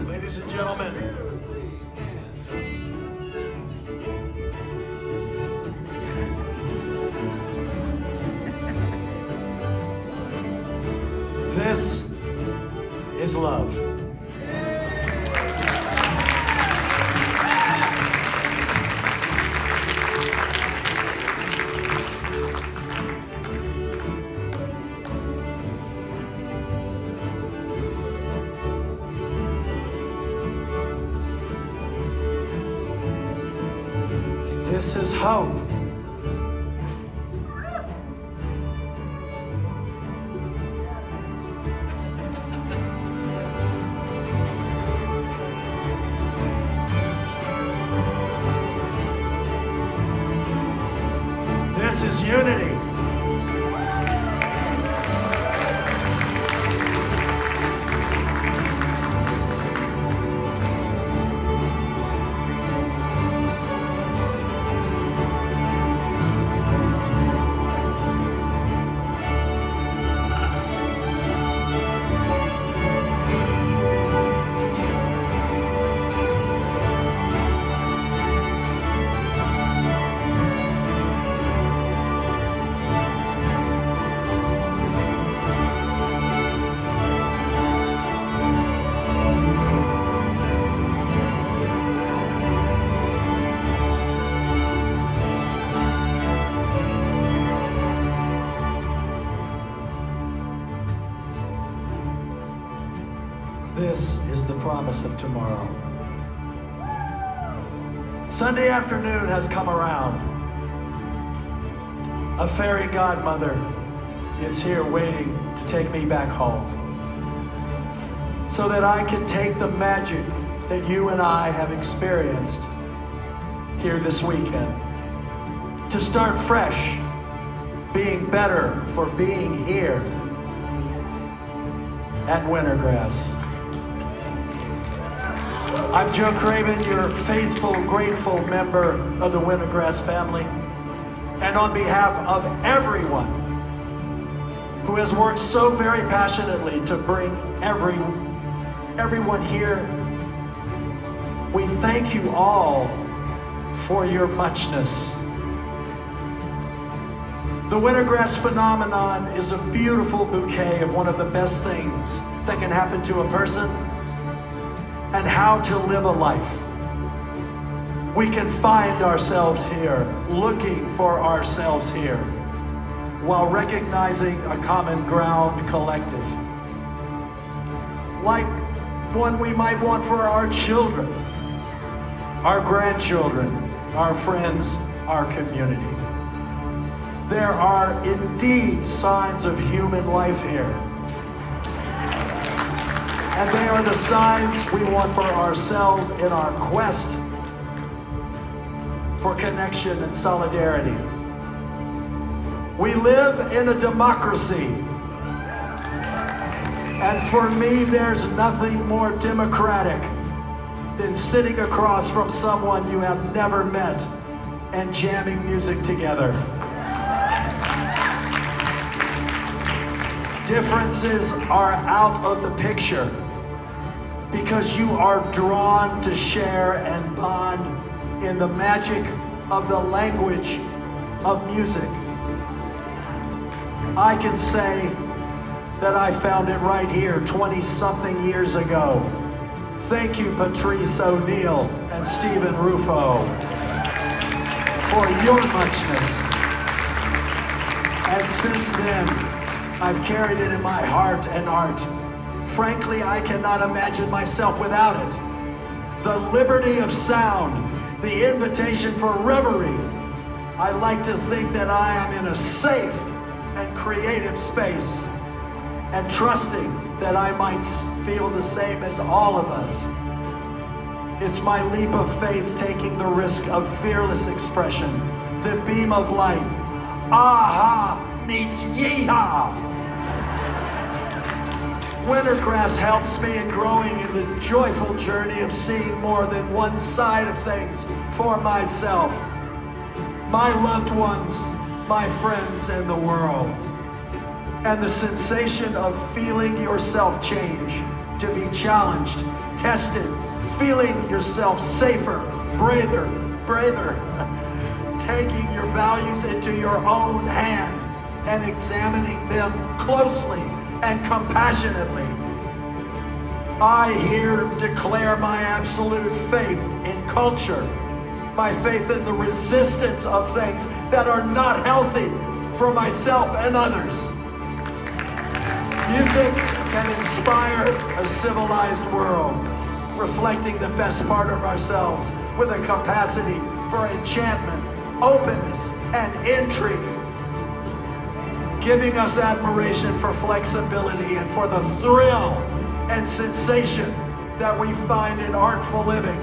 Ladies and gentlemen, this is love. This is hope. This is unity. This is the promise of tomorrow. Sunday afternoon has come around. A fairy godmother is here waiting to take me back home so that I can take the magic that you and I have experienced here this weekend to start fresh, being better for being here at Wintergrass. I'm Joe Craven, your faithful, grateful member of the Wintergrass family. And on behalf of everyone who has worked so very passionately to bring everyone here, we thank you all for your muchness. The Wintergrass phenomenon is a beautiful bouquet of one of the best things that can happen to a person and how to live a life. We can find ourselves here, looking for ourselves here, while recognizing a common ground collective, like one we might want for our children, our grandchildren, our friends, our community. There are indeed signs of human life here. And they are the signs we want for ourselves in our quest for connection and solidarity. We live in a democracy. And for me, there's nothing more democratic than sitting across from someone you have never met and jamming music together. Differences are out of the picture because you are drawn to share and bond in the magic of the language of music. I can say that I found it right here 20-something years ago. Thank you, Patrice O'Neill and Stephen Rufo, for your muchness. And since then, I've carried it in my heart and art Frankly, I cannot imagine myself without it. The liberty of sound, the invitation for reverie. I like to think that I am in a safe and creative space, and trusting that I might feel the same as all of us. It's my leap of faith, taking the risk of fearless expression, the beam of light. Aha meets yeehaw. Wintergrass helps me in growing in the joyful journey of seeing more than one side of things for myself, my loved ones, my friends, and the world. And the sensation of feeling yourself change, to be challenged, tested, feeling yourself safer, braver, taking your values into your own hand and examining them closely and compassionately. I here declare my absolute faith in culture, my faith in the resistance of things that are not healthy for myself and others. Music can inspire a civilized world, reflecting the best part of ourselves with a capacity for enchantment, openness, and intrigue, giving us admiration for flexibility and for the thrill and sensation that we find in artful living.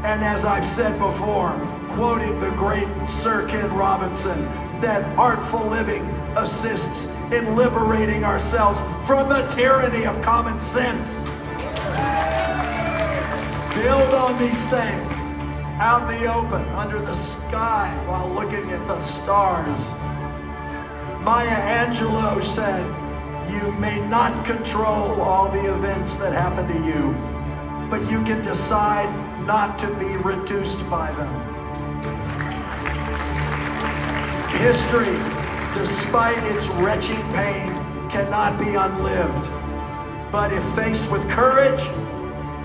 And as I've said before, quoting the great Sir Ken Robinson, that artful living assists in liberating ourselves from the tyranny of common sense. Build on these things out in the open, under the sky, while looking at the stars. Maya Angelou said, "You may not control all the events that happen to you, but you can decide not to be reduced by them." History, despite its retching pain, cannot be unlived. But if faced with courage,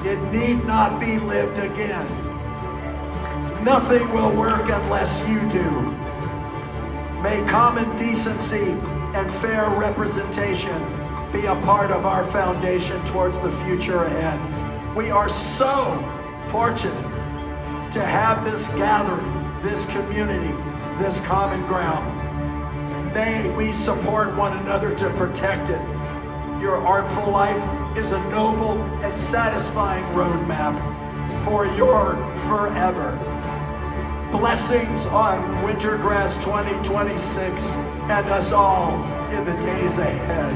it need not be lived again. Nothing will work unless you do. May common decency and fair representation be a part of our foundation towards the future ahead. We are so fortunate to have this gathering, this community, this common ground. May we support one another to protect it. Your artful life is a noble and satisfying roadmap for your forever. Blessings on Wintergrass 2026 and us all in the days ahead.